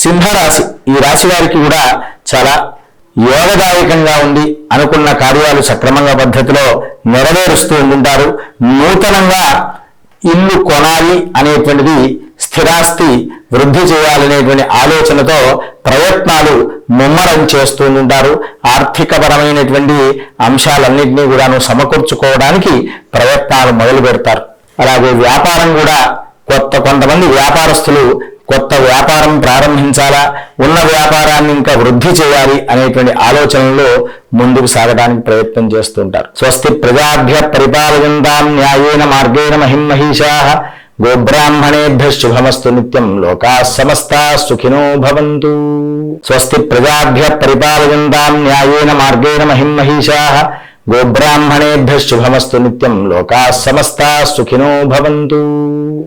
సింహరాశి, ఈ రాశి వారికి కూడా చాలా యోగదాయకంగా ఉంది. అనుకున్న కార్యాలు సక్రమంగా పద్ధతిలో నెరవేరుస్తూ ఉంటారు. నూతనంగా ఇల్లు కొనాలి అనేటువంటిది, స్థిరాస్తి వృద్ధి చేయాలనేటువంటి ఆలోచనతో ప్రయత్నాలు ముమ్మరం చేస్తూ ఉంటారు. ఆర్థికపరమైనటువంటి అంశాలన్నింటినీ కూడాను సమకూర్చుకోవడానికి ప్రయత్నాలు మొదలు పెడతారు. అలాగే వ్యాపారం కూడా కొంతమంది వ్యాపారస్తులు కొత్త వ్యాపారం ప్రారంభించాలా, ఉన్న వ్యాపారాన్ని ఇంకా వృద్ధి చేయాలి అనేటువంటి ఆలోచనలో ముందుకు సాగడానికి ప్రయత్నం చేస్తుంటారు. స్వస్తి ప్రజాభ్య పరిపాలయంతాం న్యాయేన మార్గేణ మహిమహీషాః గోబ్రాహ్మణేభ్యః శుభమస్తు నిత్యం లోకాః సమస్తాః సుఖినో భవంతు. స్వస్తి ప్రజాభ్య పరిపాలయంతాం న్యాయేన మార్గేణ మహిమహీషాః గోబ్రాహ్మణేభ్యః శుభమస్తు నిత్యం లోకాః సమస్తాః సుఖినో భవంతు.